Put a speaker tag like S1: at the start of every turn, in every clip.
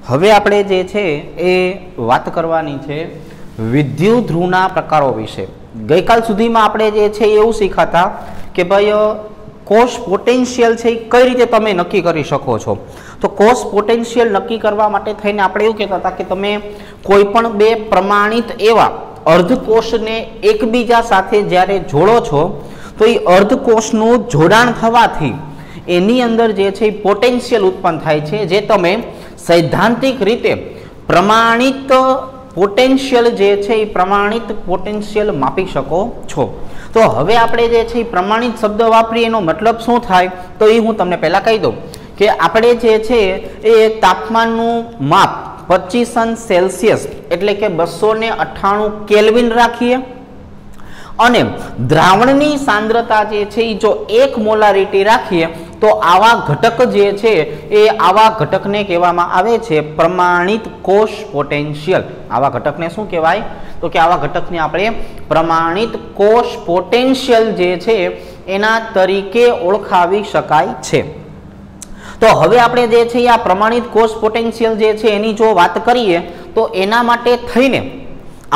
S1: હવે આપણે જે છે એ વાત કરવાની છે વિદ્યુત ધ્રુવના પ્રકારો વિશે। ગઈકાલ સુધીમાં આપણે જે છે એવું શીખાતા કે ભાઈ કોષ પોટેન્શિયલ છે એ કઈ રીતે તમે નક્કી કરી શકો છો। તો કોષ પોટેન્શિયલ નક્કી કરવા માટે થઈને આપણે એવું કહેતા હતા કે તમે કોઈ પણ બે પ્રમાણિત એવા અર્ધકોષને એકબીજા સાથે જ્યારે જોડો છો તો એ અર્ધકોષનું જોડાણ થવાથી એની અંદર જે છે પોટેન્શિયલ ઉત્પન્ન થાય છે, જે તમે સૈદ્ધાંતિક રીતે પ્રમાણિત પોટેન્શિયલ જે છે એ પ્રમાણિત પોટેન્શિયલ માપી શકો છો। તો હવે આપણે જે છે પ્રમાણિત શબ્દ વાપરીએ એનો મતલબ શું થાય તો એ હું તમને પહેલા કહી દઉં કે આપણે જે છે એ તાપમાનનું માપ 25 સેલ્સિયસ એટલે કે 298 કેલ્વિન રાખીએ અને દ્રાવણની સાંદ્રતા જે છે એ જો 1 મોલારિટી રાખીએ તો આવા ઘટક જે છે એ આવા ઘટકને કહેવામાં આવે છે પ્રમાણિત કોષ પોટેન્શિયલ। આવા ઘટકને શું કહેવાય તો કે આવા ઘટકને આપણે પ્રમાણિત કોષ પોટેન્શિયલ જે છે એના તરીકે ઓળખાવી શકાય છે। તો હવે આપણે જે છે આ પ્રમાણિત કોષ પોટેન્શિયલ જે છે એની જો વાત કરીએ તો એના માટે થઈને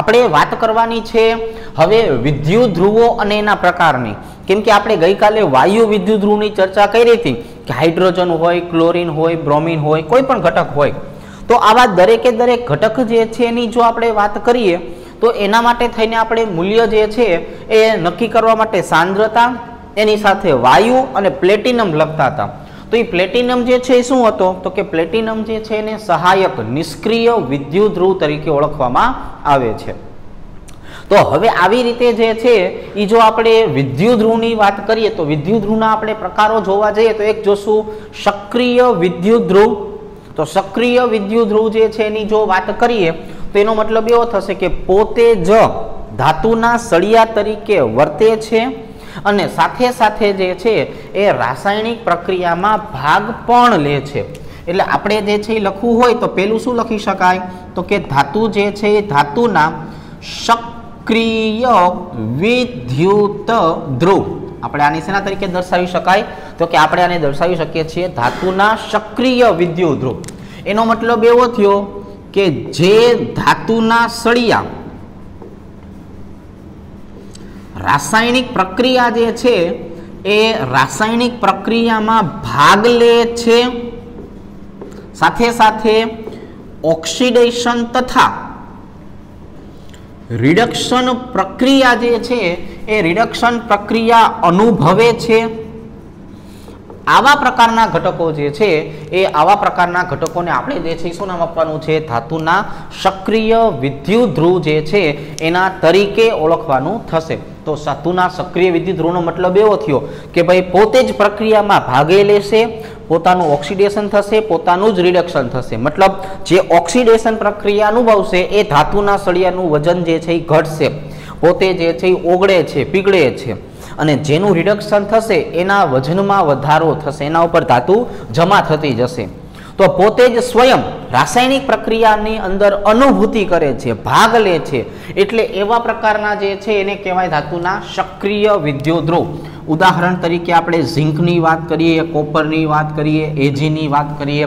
S1: આપણે વાત કરવાની છે હવે વિદ્યુત ધ્રુવો અને એના પ્રકારની। કેમ કે આપણે ગઈકાલે વાયુ વિદ્યુત ધ્રુવની ચર્ચા કરી હતી કે હાઇડ્રોજન હોય, ક્લોરીન હોય, બ્રોમિન હોય, કોઈ પણ ઘટક હોય, તો આવા દરેકે દરેક ઘટક જે છે એની જો આપણે વાત કરીએ તો એના માટે થઈને આપણે મૂલ્ય જે છે એ નક્કી કરવા માટે સાંદ્રતા એની સાથે વાયુ અને પ્લેટિનમ લખતા હતા। તો એ પ્લેટિનમ જે છે એ શું હતો તો કે પ્લેટિનમ જે છે એને સહાયક નિષ્ક્રિય વિદ્યુત ધ્રુવ તરીકે ઓળખવામાં આવે છે। તો હવે આવી રીતે જે છે એ જો આપણે વિદ્યુત ધ્રુવની વાત કરીએ તો વિદ્યુત ધ્રુવના આપણે પ્રકારો જોવા જઈએ તો એક જોશું સક્રિય વિદ્યુત ધ્રુવ। તો સક્રિય વિદ્યુત ધ્રુવ જે છે એની જો વાત કરીએ તો એનો મતલબ એવો થશે કે પોતે જ ધાતુના સળિયા તરીકે વર્તે છે અને સાથે સાથે જે છે એ રાસાયણિક પ્રક્રિયામાં ભાગ પણ લે છે। એટલે આપણે જે છે એ લખવું હોય તો પેલું શું લખી શકાય તો કે ધાતુ જે છે એ ધાતુના સક્રિય વિદ્યુત ધ્રુવ। આપણે આની શેના તરીકે દર્શાવી શકાય તો કે આપણે આને દર્શાવી શકીએ છીએ ધાતુના સક્રિય વિદ્યુત ધ્રુવ। એનો મતલબ એવો થયો કે જે ધાતુના સળિયા રાસાયણિક પ્રક્રિયા જે છે એ રાસાયણિક પ્રક્રિયામાં ભાગ લે છે, સાથે સાથે ઓક્સિડેશન તથા રિડક્શન પ્રક્રિયા જે છે એ રિડક્શન પ્રક્રિયા અનુભવે છે। આવા પ્રકારના ઘટકો જે છે એ આવા પ્રકારના ઘટકોને આપણે જે છે શું નામ આપવાનું છે ધાતુના સક્રિય વિદ્યુત ધ્રુવ જે છે એના તરીકે ઓળખવાનું થશે। તો ધાતુના સક્રિય વિદ્યુત ધ્રુવનો મતલબ એવો થયો કે ભાઈ પોતે જ પ્રક્રિયામાં ભાગે લેશે, પોતાનું ઓક્સિડેશન થશે, પોતાનું જ રિડક્શન થશે। મતલબ જે ઓક્સિડેશન પ્રક્રિયા અનુભવશે એ ધાતુના સળિયાનું વજન જે છે એ ઘટશે, પોતે જે છે એ ઓગળે છે, પીગળે છે, અને જેનું રિડક્શન થશે એના વજનમાં વધારો થશે, એના ઉપર ધાતુ જમા થતી જશે। તો પોતે જ સ્વયં રાસાયણિક પ્રક્રિયાની અંદર અનુભૂતિ કરે છે, ભાગ લે છે, એટલે એવા પ્રકારના જે છે એને કહેવાય ધાતુના સક્રિય વિદ્યુત ધ્રુવ। ઉદાહરણ તરીકે આપણે ઝિંકની વાત કરીએ, કોપરની વાત કરીએ, એજીની વાત કરીએ,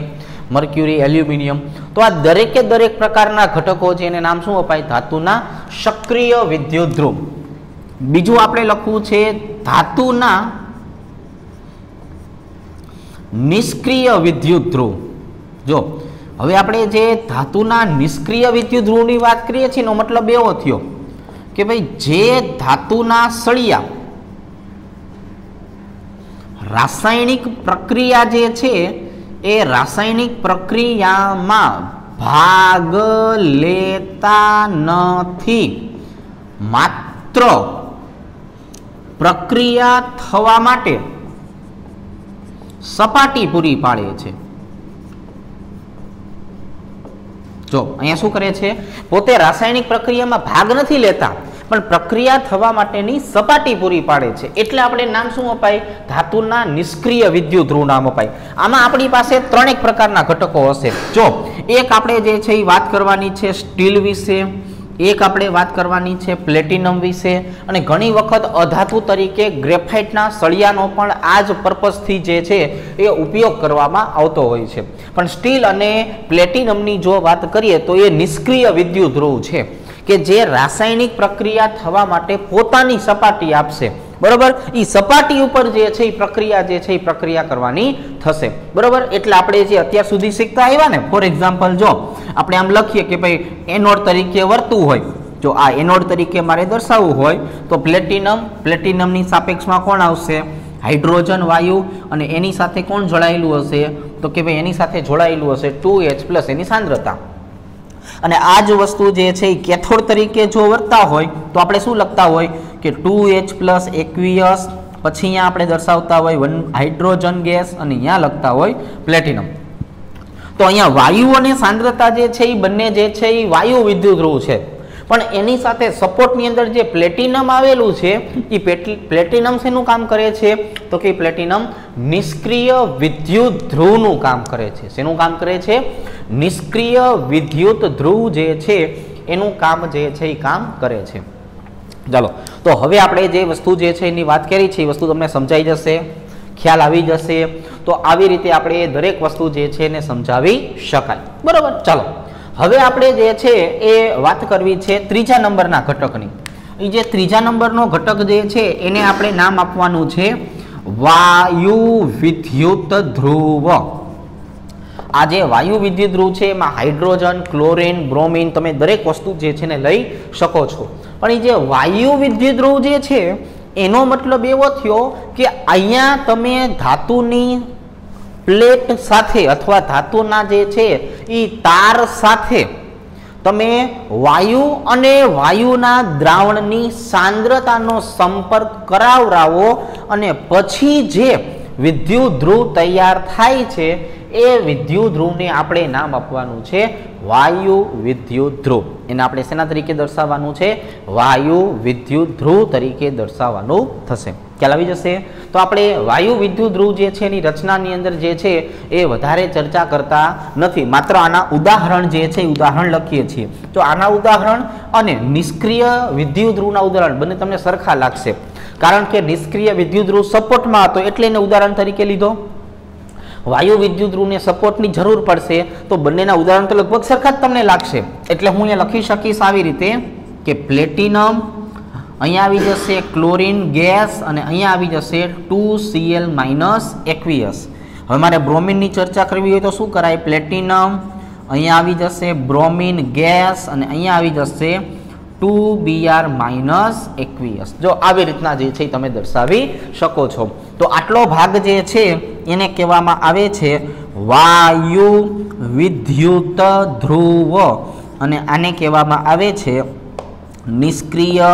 S1: મર્ક્યુરી, એલ્યુમિનિયમ, તો આ દરેકે દરેક પ્રકારના ઘટકો છે એને નામ શું અપાય ધાતુના સક્રિય વિદ્યુત ધ્રુવ। બીજું આપણે લખવું છે ધાતુના નિષ્ક્રિય વિદ્યુત ધ્રુવ। જો હવે આપણે જે ધાતુના નિષ્ક્રિય વિદ્યુત ધ્રુવની વાત કરીએ છીએ એનો મતલબ એવો થયો કે ભાઈ જે ધાતુના સળિયા રાસાયણિક પ્રક્રિયા જે છે એ રાસાયણિક પ્રક્રિયામાં ભાગ લેતા નથી, માત્ર પ્રક્રિયા થવા માટે સપાટી પૂરી પાડે છે। જો અહીંયા શું કરે છે, પોતે રાસાયણિક પ્રક્રિયામાં ભાગ નથી લેતા પણ પ્રક્રિયા થવા માટેની સપાટી પૂરી પાડે છે, એટલે આપણે નામ શું અપાય ધાતુના નિષ્ક્રિય વિદ્યુત ધ્રુવ નામ અપાય। આમાં આપણી પાસે ત્રણેક પ્રકારના ઘટકો હશે। જો એક આપણે જે છે એ વાત કરવાની છે સ્ટીલ વિશે, એક આપણે વાત કરવાની છે પ્લેટિનમ વિશે, અને ઘણી વખત અધાતુ તરીકે ગ્રેફાઇટના સળિયાનો પણ આ જ પર્પઝથી જે છે એ ઉપયોગ કરવામાં આવતો હોય છે. પણ સ્ટીલ અને પ્લેટિનમની જો વાત કરીએ તો એ નિષ્ક્રિય વિદ્યુત ધ્રુવ છે કે જે રાસાયણિક પ્રક્રિયા થવા માટે પોતાની સપાટી આપશે. બરોબર, એ સપાટી ઉપર જે છે એ પ્રક્રિયા જે છે એ પ્રક્રિયા કરવાની થશે. બરોબર, એટલે આપણે જે અત્યાર સુધી શીખતા આવ્યા ને, ફોર એક્ઝામ્પલ જો આપણે આમ લખીએ કે ભાઈ એનોડ તરીકે વર્તું હોય, જો આ એનોડ તરીકે મારે દર્શાવવું હોય તો પ્લેટિનમની સાપેક્ષમાં કોણ આવશે? હાઇડ્રોજન વાયુ, અને એની સાથે કોણ જોડાયેલું હશે? તો કે ભાઈ એની સાથે જોડાયેલું હશે 2H+ એની સાંદ્રતા. અને આ જ વસ્તુ જે છે એ કેથોડ તરીકે જો વર્તા હોય તો આપણે શું લખતા હોય કે 2H+ aqueous, પછી અહીંયા આપણે દર્શાવતા હોય 1 હાઇડ્રોજન ગેસ, અને અહીંયા લખતા હોય પ્લેટિનમ. તો અહીંયા વાયુ અને સાંદ્રતા જે છે એ બંને જે છે એ વાયુ વિદ્યુત ધ્રુવ છે, પણ એની સાથે સપોર્ટની અંદર જે પ્લેટિનમ આવેલું છે એ પ્લેટિનમ શેનું કામ કરે છે? તો કે પ્લેટિનમ નિષ્ક્રિય વિદ્યુત ધ્રુવનું કામ કરે છે. શેનું કામ કરે છે? નિષ્ક્રિય વિદ્યુત ધ્રુવ જે છે એનું કામ જે છે એ કામ કરે છે. ચાલો, તો હવે આપણે જે વસ્તુ જે છે એની વાત કરી છે એ વસ્તુ તમને સમજાઈ જશે, ખ્યાલ આવી જશે. તો આવી રીતે આપણે દરેક વસ્તુ જે છે એને સમજાવી શકાય. બરોબર, ચાલો હવે આપણે જે છે એ વાત કરવી છે ત્રીજા નંબરના ઘટકની. એ જે ત્રીજા નંબરનો ઘટક જે છે એને આપણે નામ આપવાનું છે વાયુ વિદ્યુત ધ્રુવ. આ જે વાયુ વિદ્યુત ધ્રુવ છે એમાં હાઇડ્રોજન, ક્લોરીન, બ્રોમિન તમે દરેક વસ્તુ જે છે ને લઈ શકો છો. પણ એ જે વાયુ વિદ્યુત ધ્રુવ જે છે એનો મતલબ એવો થયો કે અહીંયા તમે ધાતુની પ્લેટ સાથે અથવા ધાતુના જે છે એ તાર સાથે તમે વાયુ અને વાયુના દ્રાવણની સાંદ્રતાનો સંપર્ક કરાવરાવો, અને પછી જે વિદ્યુત ધ્રુવ તૈયાર થાય છે એ વિદ્યુત ધ્રુવને આપણે નામ આપવાનું છે વાયુ વિદ્યુત ધ્રુવ. એને આપણે શેના તરીકે દર્શાવવાનું છે? વાયુ વિદ્યુત ધ્રુવ તરીકે દર્શાવવાનું થશે. ખ્યાલ આવી જશે. તો આપણે વાયુ વિદ્યુત ધ્રુવ જે છે એની રચનાની અંદર જે છે એ વધારે ચર્ચા કરતા નથી, માત્ર આના ઉદાહરણ જે છે ઉદાહરણ લખીએ છીએ. તો આના ઉદાહરણ અને નિષ્ક્રિય વિદ્યુત ધ્રુવના ઉદાહરણ બંને તમને સરખા લાગશે, કારણ કે નિષ્ક્રિય વિદ્યુત ધ્રુવ સપોર્ટમાં હતો એટલે એને ઉદાહરણ તરીકે લીધો. વાયુ વિદ્યુત ધ્રુવને સપોર્ટની જરૂર પડશે તો બંનેના ઉદાહરણ તો લગભગ સરખા જ તમને લાગશે. એટલે હું અહીંયા લખી શકીશ આવી રીતે કે પ્લેટિનમ, અહીંયા આવી જશે ક્લોરીન ગેસ, અને અહીંયા આવી જશે 2Cl- aqueous. હવે મારે બ્રોમિનની ચર્ચા કરવી હોય તો શું કરાય? પ્લેટિનમ, અહીંયા આવી જશે બ્રોમિન ગેસ, અને અહીંયા આવી જશે 2Br- aqueous. જો આવી રીતના જે છે તમે દર્શાવી શકો છો. તો આટલો ભાગ જે છે એને કહેવામાં આવે છે વાયુ વિદ્યુત ધ્રુવ, અને આને કહેવામાં આવે છે નિષ્ક્રિય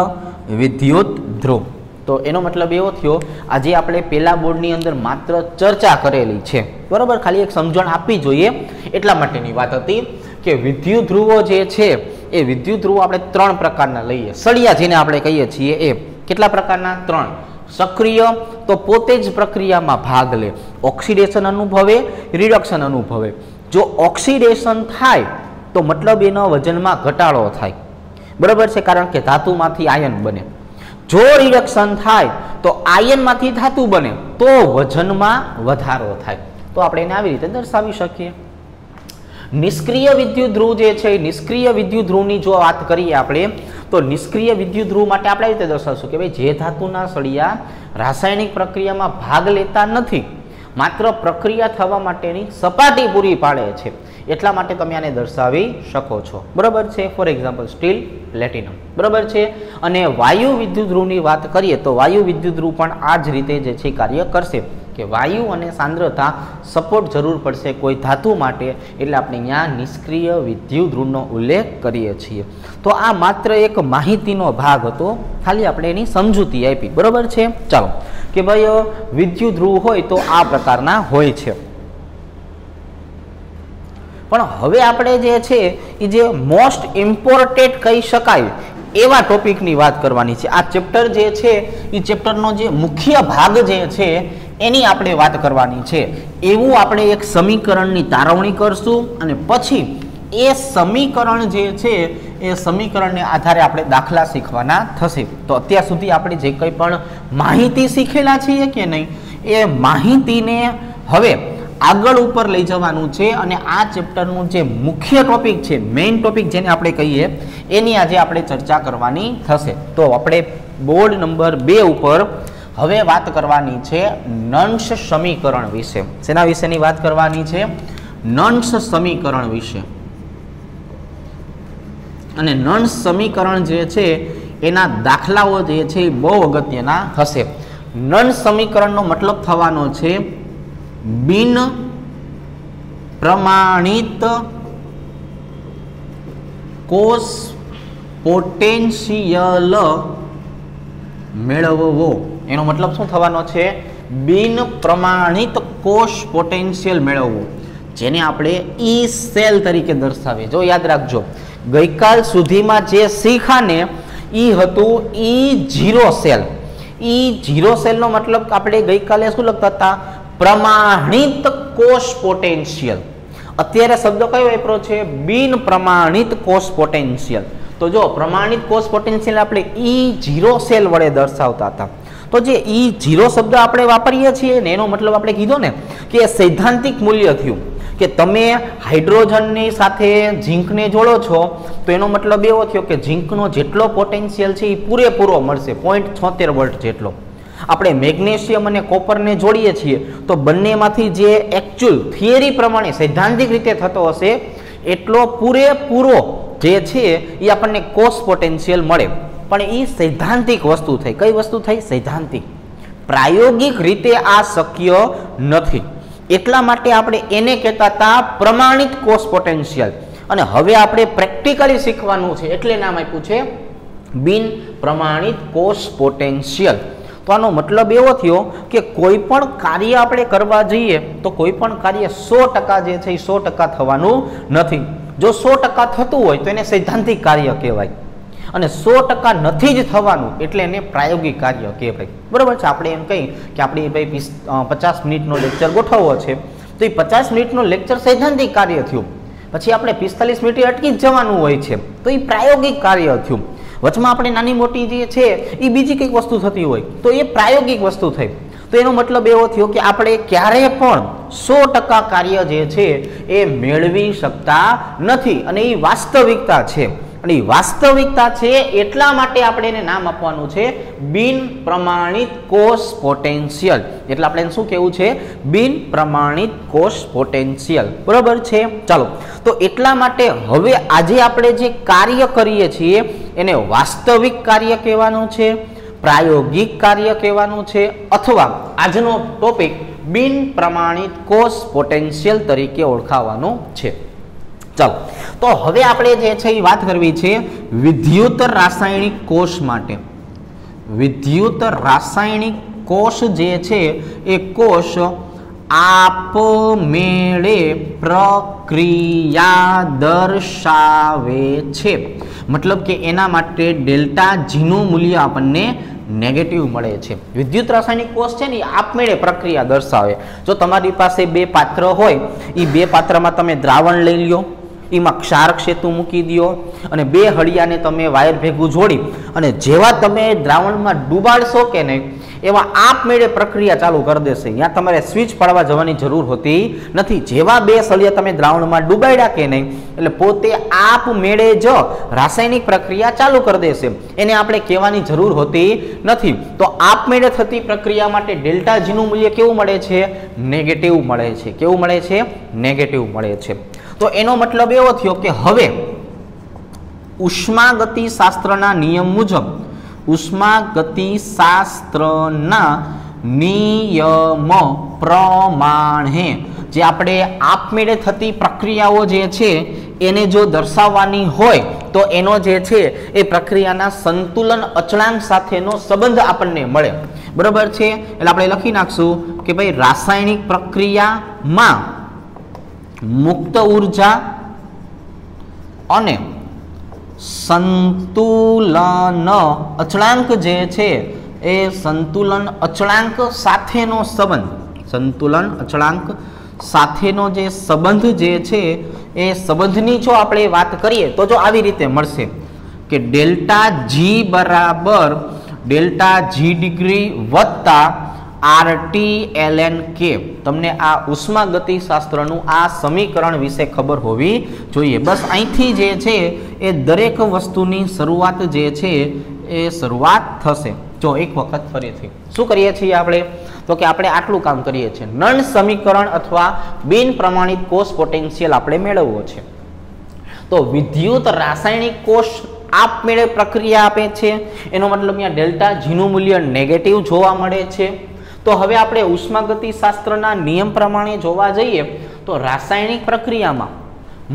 S1: વિદ્યુત ધ્રુવ. તો એનો મતલબ એવો થયો આજે આપણે પહેલા બોર્ડની અંદર માત્ર ચર્ચા કરેલી છે, બરોબર, ખાલી એક સમજણ આપવી જોઈએ એટલા માટેની વાત હતી કે વિદ્યુત ધ્રુવો જે છે એ વિદ્યુત ધ્રુવો આપણે 3 પ્રકારના લઈએ. સળિયા જેને આપણે કહીએ છીએ એ કેટલા પ્રકારના? 3. સક્રિય, તો પોતે જ પ્રક્રિયામાં ભાગ લે, ઓક્સિડેશન અનુભવે, રિડક્શન અનુભવે. જો ઓક્સિડેશન થાય તો મતલબ એનો વજનમાં ઘટાડો થાય, બરાબર છે, કારણ કે ધાતુમાંથી આયન બને. જો રિડક્શન થાય તો આયનમાંથી ધાતુ બને તો વજનમાં વધારો થાય. તો આપણે એને આવી રીતે દર્શાવી શકીએ. નિષ્ક્રિય વિદ્યુત ધ્રુવ જે છે, નિષ્ક્રિય વિદ્યુત ધ્રુવની જો વાત કરીએ આપણે તો નિષ્ક્રિય વિદ્યુત ધ્રુવ માટે આપણે આવી રીતે દર્શાવશું કે ભાઈ જે ધાતુના સળિયા રાસાયણિક પ્રક્રિયામાં ભાગ લેતા નથી, માત્ર પ્રક્રિયા થવા માટેની સપાટી પૂરી પાડે છે, એટલા માટે તમે આને દર્શાવી શકો છો. બરાબર છે. For example steel, platinum. બરાબર છે. અને વાયુ વિદ્યુત ધ્રુવની વાત કરીએ તો વાયુ વિદ્યુત ધ્રુવ પણ આ જ રીતે જે છે કાર્ય કરશે કે વાયુ અને સાંદ્રતા સપોર્ટ જરૂર પડશે કોઈ ધાતુ માટે, એટલે આપણે અહીંયા નિષ્ક્રિય વિદ્યુત ધ્રુવનો ઉલ્લેખ કરીએ છીએ. તો આ માત્ર એક માહિતીનો ભાગ હતો, ખાલી આપણે એની સમજૂતી આપી. બરાબર છે. ચાલો કે ભાઈ વિદ્યુત ધ્રુવ હોય તો આ પ્રકારના હોય છે. પણ હવે આપણે જે છે એ જે મોસ્ટ ઇમ્પોર્ટન્ટ કહી શકાય એવા ટોપિકની વાત કરવાની છે. આ ચેપ્ટર જે છે એ ચેપ્ટરનો જે મુખ્ય ભાગ જે છે એની આપણે વાત કરવાની છે. એવું આપણે એક સમીકરણની તારવણી કરશું અને પછી એ સમીકરણ જે છે એ સમીકરણને આધારે આપણે દાખલા શીખવાના થશે. તો અત્યાર સુધી આપણે જે કંઈ પણ માહિતી શીખેલા છીએ કે નહીં, એ માહિતીને હવે આગળ ઉપર લઈ જવાનું છે અને આ ચેપ્ટરનું જે મુખ્ય ટોપિક છે, મેઇન ટોપિક જેને આપણે કહીએ, એની આજે આપણે ચર્ચા કરવાની થશે. તો આપણે બોર્ડ નંબર 2 ઉપર હવે વાત કરવાની છે નંશ સમીકરણ વિશે. શેના વિશેની વાત કરવાની છે? નંશ સમીકરણ વિશે. અને નંશ સમીકરણ જે છે એના દાખલાઓ જે છે એ બહુ અગત્યના હશે. નંશ સમીકરણનો મતલબ થવાનો છે બિન પ્રમાણિત કોષ પોટેન્શિયલ મેળવવો. એનો મતલબ શું થવાનો છે? બિન પ્રમાણિત કોષ પોટેન્શિયલ મેળવવું, જેને આપણે ઈ સેલ તરીકે દર્શાવીએ. જો યાદ રાખજો, ગઈકાલ સુધીમાં જે શીખાને ઈ હતું E0 સેલ. E0 સેલનો મતલબ આપણે ગઈકાલે શું લખતા હતા? પ્રમાણિત કોષ પોટેન્શિયલ. અત્યારે શબ્દ કયો વાપરો છે? બિન પ્રમાણિત કોષ પોટેન્શિયલ. તો જો પ્રમાણિત કોષ પોટેન્શિયલ આપણે E0 સેલ વડે દર્શાવતા હતા. તો જે E0 શબ્દ આપણે વાપરીએ છીએ ને, એનો મતલબ આપણે કીધો ને કે સૈદ્ધાંતિક મૂલ્ય થયું કે તમે હાઇડ્રોજનની સાથે ઝીંકને જોડો છો તો એનો મતલબ એવો થયો કે ઝીંકનો જેટલો પોટેન્શિયલ છે એ પૂરેપૂરો મળશે, 0.76 વોલ્ટ જેટલો. આપણે મેગ્નેશિયમ અને કોપરને જોડીએ છીએ તો બંનેમાંથી જે એકચ્યુઅલ થિયરી પ્રમાણે સૈદ્ધાંતિક રીતે થતો હશે એટલો પૂરેપૂરો જે છે એ આપણને કોષ પોટેન્શિયલ મળે. પણ એ સૈદ્ધાંતિક વસ્તુ થઈ. કઈ વસ્તુ થઈ? સૈદ્ધાંતિક. પ્રાયોગિક રીતે આ શક્ય નથી. એટલા માટે આપણે એને કહેતા હતા પ્રમાણિત કોષ પોટેન્શિયલ. અને હવે આપણે પ્રેક્ટિકલી શીખવાનું છે એટલે નામ આપ્યું છે બિન પ્રમાણિત કોષ પોટેન્શિયલ. તો આનો મતલબ એવો થયો કે કોઈ પણ કાર્ય આપણે કરવા જઈએ તો કોઈ પણ કાર્ય 100% જે છે એ 100% થવાનું નથી. જો 100% થતું હોય તો એને સૈદ્ધાંતિક કાર્ય કહેવાય, અને 100% નથી જ થવાનું એટલે એને પ્રાયોગિક કાર્ય કહેવાય. બરાબર છે? આપણે એમ કહી કે આપણે ભાઈ 50 મિનિટનો લેક્ચર ગોઠવવો છે તો એ 50 મિનિટનો લેક્ચર સૈદ્ધાંતિક કાર્ય થયું. પછી આપણે 45 મિનિટે અટકી જ જવાનું હોય છે તો એ પ્રાયોગિક કાર્ય થયું. વચમાં આપણે નાની મોટી જે છે એ બીજી કંઈક વસ્તુ થતી હોય તો એ પ્રાયોગિક વસ્તુ થઈ. તો એનો મતલબ એવો થયો કે આપણે ક્યારે પણ 100% કાર્ય જે છે એ મેળવી શકતા નથી, અને એ વાસ્તવિકતા છે. અને એ વાસ્તવિકતા છે એટલા માટે આપણે એને નામ આપવાનું છે બિન પ્રમાણિત કોષ પોટેન્શિયલ. એટલે આપણે શું કહેવું છે? બિન પ્રમાણિત કોષ પોટેન્શિયલ. બરાબર છે? ચાલો, તો એટલા માટે હવે આજે આપણે જે કાર્ય કરીએ છીએ એને વાસ્તવિક કાર્ય કહેવાનું છે, પ્રાયોગિક કાર્ય કહેવાનું છે, અથવા આજનો ટોપિક બિન પ્રમાણિત કોષ પોટેન્શિયલ તરીકે ઓળખાવાનું છે. ચાલો, તો હવે આપણે જે છે એ વાત કરવી છે વિદ્યુત રાસાયણિક કોષ માટે. વિદ્યુત રાસાયણિક કોષ જે છે એ કોષ આપમેળે પ્રક્રિયા દર્શાવે છે. મતલબ કે એના માટે ડેલ્ટા જીનું મૂલ્ય આપણને નેગેટિવ મળે છે. વિદ્યુત રાસાયણિક કોષ છે ને એ આપમેળે પ્રક્રિયા દર્શાવે. જો તમારી પાસે 2 પાત્ર હોય, એ 2 પાત્રમાં તમે દ્રાવણ લઈ લો, એમાં ક્ષારક સેતુ મૂકી દો અને 2 હળિયાને તમે વાયર ભેગું જોડી અને જેવા તમે દ્રાવણમાં ડૂબાડશો કે નહીં એવા આપમેળે પ્રક્રિયા ચાલુ કરી દેશે. ત્યાં તમારે સ્વિચ પાડવા જવાની જરૂર હોતી નથી. જેવા 2 સળિયા તમે દ્રાવણમાં ડૂબાડ્યા કે નહીં એટલે પોતે આપમેળે જ રાસાયણિક પ્રક્રિયા ચાલુ કરી દેશે. એને આપણે કહેવાની જરૂર હોતી નથી. તો આપમેળે થતી પ્રક્રિયા માટે ડેલ્ટા જીનું મૂલ્ય કેવું મળે છે? નેગેટિવ મળે છે. કેવું મળે છે? નેગેટિવ મળે છે. તો એનો મતલબ એવો થયો કે હવે ઉષ્માગતિશાસ્ત્રના નિયમ મુજબ, ઉષ્માગતિશાસ્ત્રના નિયમ પ્રમાણે જે આપણે આપમેળે થતી પ્રક્રિયાઓ જે છે એને જો દર્શાવવાની હોય તો એનો જે છે એ પ્રક્રિયાના સંતુલન અચળાંક સાથેનો સંબંધ આપણને મળે. બરાબર છે? એટલે આપણે લખી નાખશું કે ભાઈ રાસાયણિક પ્રક્રિયામાં મુક્ત ઉર્જા અને સંતુલન અચળાંક જે છે એ સંતુલન અચળાંક સાથેનો સંબંધ, સંતુલન અચળાંક સાથેનો જે સંબંધ જે છે એ સંબંધની જો આપણે વાત કરીએ તો જો આવી રીતે મળશે કે ડેલ્ટા જી બરાબર ડેલ્ટા જી ડિગ્રી વત્તા આરટી એલએન કે. તમને આ ઉષ્માગતિશાસ્ત્રનું આ સમીકરણ વિશે ખબર હોવી જોઈએ. બસ અહીંથી જે છે એ દરેક વસ્તુની શરૂઆત જે છે એ શરૂઆત થશે. જો એક વખત ફરીથી શું કરીએ છીએ આપણે તો કે આપણે આટલું કામ કરીએ છીએ. નળ સમીકરણ અથવા બિન પ્રમાણિત કોષ પોટેન્શિયલ આપણે મેળવવો છે. તો વિદ્યુત રાસાયણિક કોષ આપમેળે પ્રક્રિયા આપે છે. એનો મતલબ અહીંયા ડેલ્ટા જીનું મૂલ્ય નેગેટિવ જોવા મળે છે. તો હવે આપણે ઉષ્માગતિશાસ્ત્રના નિયમ પ્રમાણે જોવા જઈએ તો રાસાયણિક પ્રક્રિયામાં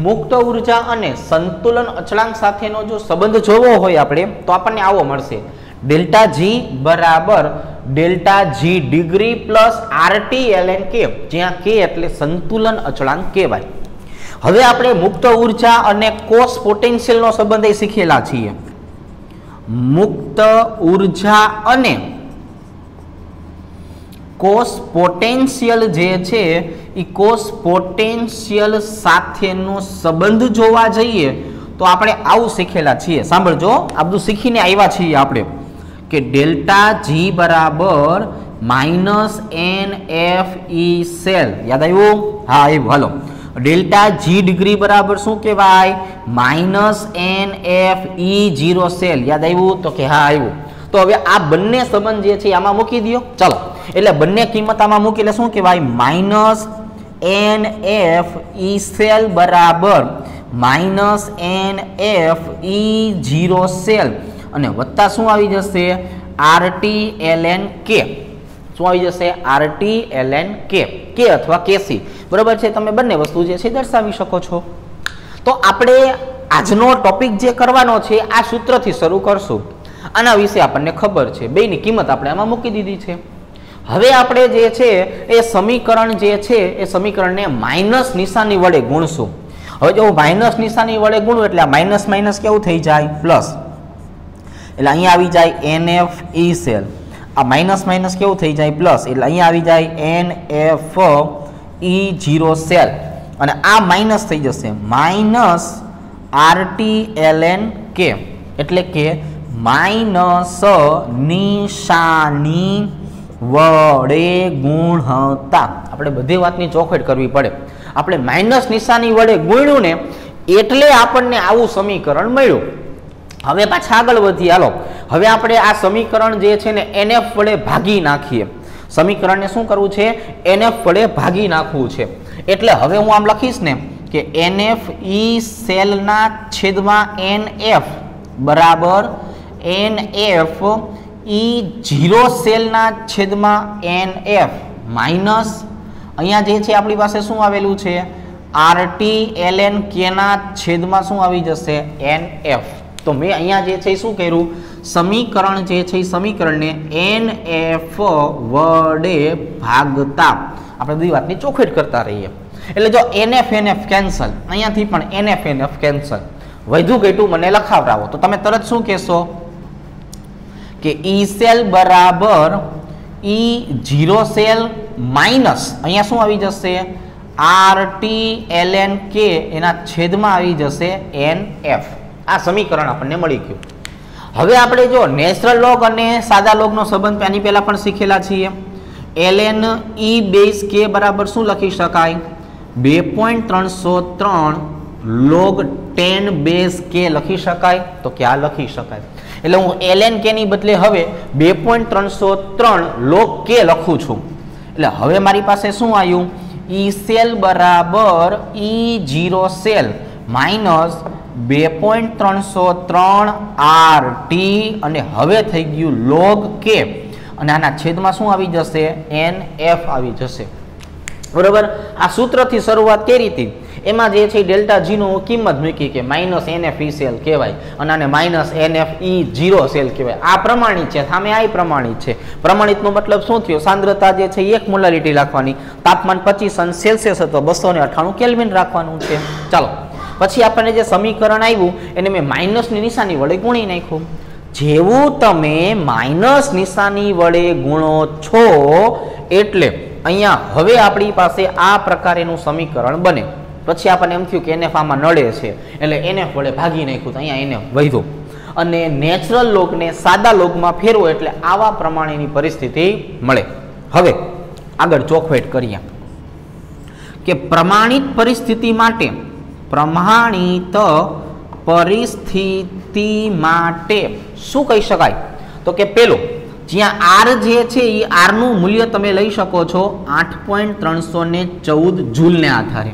S1: મુક્ત ઉર્જા અને સંતુલન અચળાંક સાથેનો જો સંબંધ જોવો હોય આપણે તો આપણને આવો મળશે ડેલ્ટા જી બરાબર delta G degree plus RT LN K, જ્યાં કે એટલે સંતુલન અચળાંક કહેવાય. હવે આપણે મુક્ત ઉર્જા અને કોષ પોટેન્શિયલનો સંબંધ શીખેલા છીએ. મુક્ત ઉર્જા અને કોષ પોટેન્શિયલ જે છે એ કોષ પોટેન્શિયલ સાથેનો સંબંધ જોવા જઈએ તો આપણે આવું શીખેલા છીએ. સાંભળજો, આ બધું શીખીને આવ્યા છીએ આપણે કે ડેલ્ટા જી બરાબર minus N F E cell. યાદ આવ્યું? હા આવ્યું. હાલો, ડેલ્ટા જી ડિગ્રી બરાબર શું કહેવાય? Minus N F E 0 cell. યાદ આવ્યું? તો કે હા આવ્યું. તો હવે આ બંને સંબંધ જે છે આમાં મૂકી દો. ચાલો, એટલે બંને કિંમત આમાં મૂકી એટલે શું કહેવાય? Minus N F E cell બરાબર minus N F E 0 cell અને વત્તા શું આવી જશે? આરટી એલએન કે. શું આવી જશે? આરટી એલએન કે, કે અથવા કેસી. બરોબર છે? તમે બંને વસ્તુ જે છે દર્શાવી શકો છો. તો આપણે આજનો ટોપિક જે કરવાનો છે આ સૂત્રથી શરૂ કરશું. આના વિશે આપણને ખબર છે, બેની કિંમત આપણે આમાં મૂકી દીધી છે. હવે આપણે જે છે એ સમીકરણ જે છે એ સમીકરણને માઇનસ નિશાની વડે ગુણશું. હવે જો માઇનસ નિશાની વડે ગુણું એટલે આ માઇનસ માઇનસ કેવું થઈ જાય? પ્લસ. એટલે અહીંયા આવી જાય એન એફ ઈ સેલ. આ માઇનસ માઇનસ કેવું થઈ જાય? પ્લસ. એટલે અહીંયા આવી જાય એન એફ ઈ 0 સેલ અને આ માઇનસ થઈ જશે માઇનસ આરટી એલએન કે, એટલે કે માઇનસ નિશાની વડે ગુણતા. આપણે બધી વાતની ચોખવટ કરવી પડે. આપણે માઇનસ નિશાની વડે ગુણ્યું ને એટલે આપણને આવું સમીકરણ મળ્યું. હવે પાછા આગળ વધીએ. હાલો, હવે આપણે આ સમીકરણ જે છે ને NF વડે ભાગી નાખીએ. સમીકરણને શું કરવું છે? NF વડે ભાગી નાખવું છે. એટલે હવે હું આમ લખીશ ને કે NF ઈ સેલના છેદમાં NF બરાબર NF ઈ 0 સેલના છેદમાં NF માઇનસ અહીંયા જે છે આપણી પાસે શું આવેલું છે? આરટી એલએન કે ના છેદમાં શું આવી જશે? NF. તો મેં અહીંયા જે છે શું કર્યું? સમીકરણ જે છે એ સમીકરણને NF વડે ભાગતા આપણે બધી વાતની ચોખવટ કરતા રહીએ. એટલે જો NF NF કેન્સલ, અહીંયાથી પણ NF NF કેન્સલ, વધુ ઘટું મને લખાવરાવો તો તમે તરત શું કહેશો કે ઈ સેલ બરાબર ઈ 0 સેલ માઇનસ અહીંયા શું આવી જશે? આરટી એલએન કે એના છેદમાં આવી જશે NF. આ સમીકરણ આપણને મળી ગયું. હવે આપણે જો નેચરલ લોગ અને સાદા લોગનો સંબંધ આની પહેલા પણ શીખેલા છીએ. ln ઈ બેઝ કે બરાબર શું લખી શકાય? 2.303 log 10 બેઝ કે લખી શકાય. તો ક્યાં લખી શકાય? એટલે હું ln કે ની બદલે હવે 2.303 log કે લખું છું. એટલે હવે મારી પાસે શું આવ્યું? ઈ સેલ બરાબર ઈ 0 સેલ માઇનસ 2.303 આરટી અને હવે થઈ ગયું log કે અને આના છેદમાં શું આવી જશે? NF આવી જશે. બરોબર? આ સૂત્રથી શરૂઆત કરી હતી. એમાં જે છે ડેલ્ટા જી નું કિંમત મૂકી કે માઇનસ NF ઈ સેલ કહેવાય અને આને માઇનસ NF ઈ 0 સેલ કહેવાય. આ પ્રમાણિત છે, સામે આ પ્રમાણિત છે. પ્રમાણિતનો મતલબ શું થયો? સાંદ્રતા જે છે 1 મોલારિટી રાખવાની, તાપમાન 25 સેલ્સિયસ હતો, 298 કેલ્વિન રાખવાનું છે. ચાલો, પછી આપણને જે સમીકરણ આવ્યું એને મેં માઇનસની નિશાની વડે ગુણી નાખ્યું. જેવું તમે માઇનસ નિશાની વડે ગુણો છો એટલે અહીંયા હવે આપણી પાસે આ પ્રકારેનું સમીકરણ બને. પછી આપણને એમ થયું કે NF આમાં નડે છે એટલે NF વડે ભાગી નાખ્યું તો અહીંયા NF વધ્યો અને નેચરલ લોગને સાદા લોગમાં ફેરવો એટલે આવા પ્રમાણેની પરિસ્થિતિ મળે. હવે આગળ ચોખવટ કરીએ કે પ્રમાણિત પરિસ્થિતિ માટે શું કહી શકાય? તો કે પેલું જ્યાં R જે છે એ R નું મૂલ્ય તમે લઈ શકો છો 8.314 જૂલને આધારે.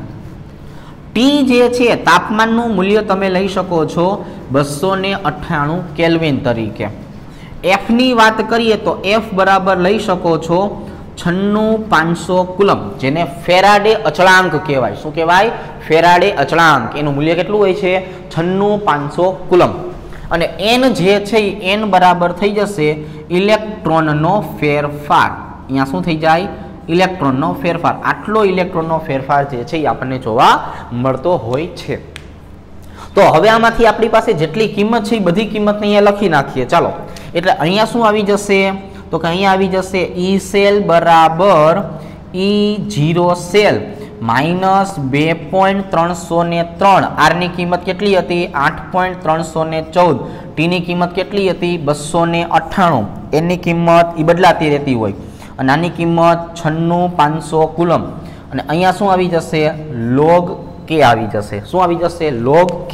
S1: T જે છે તાપમાનનું મૂલ્ય તમે લઈ શકો છો 298 કેલ્વિન તરીકે. F ની વાત કરીએ તો F બરાબર લઈ શકો છો 96500 કુલમ, જેને ફેરાડે અચળાંક કહેવાય. શું કહેવાય? ફેરાડે અચળાંક. એનું મૂલ્ય કેટલું હોય છે? 96500 કુલમ. અને N જે છે એ N બરાબર થઈ જશે ઇલેક્ટ્રોનનો ફેરફાર. અહીંયા શું થઈ જાય? ઇલેક્ટ્રોનનો ફેરફાર. આટલો ઇલેક્ટ્રોનનો ફેરફાર જે છે એ આપણને જોવા મળતો હોય છે. તો હવે આમાંથી આપણી પાસે જેટલી કિંમત છે એ બધી કિંમતને અહીંયા લખી નાખીએ. ચાલો, એટલે અહીંયા શું આવી જશે? તો કે અહીંયા આવી જશે E સેલ બરાબર E0 સેલ માઇનસ 2.303. R ની કિંમત કેટલી હતી? 8.314. T ની કિંમત કેટલી હતી? 298. N ની કિંમત એ બદલાતી રહેતી હોય અને આની કિંમત 96500 કુલમ. અને અહીંયા શું આવી જશે? લોગ K આવી જશે. શું આવી જશે? Log K.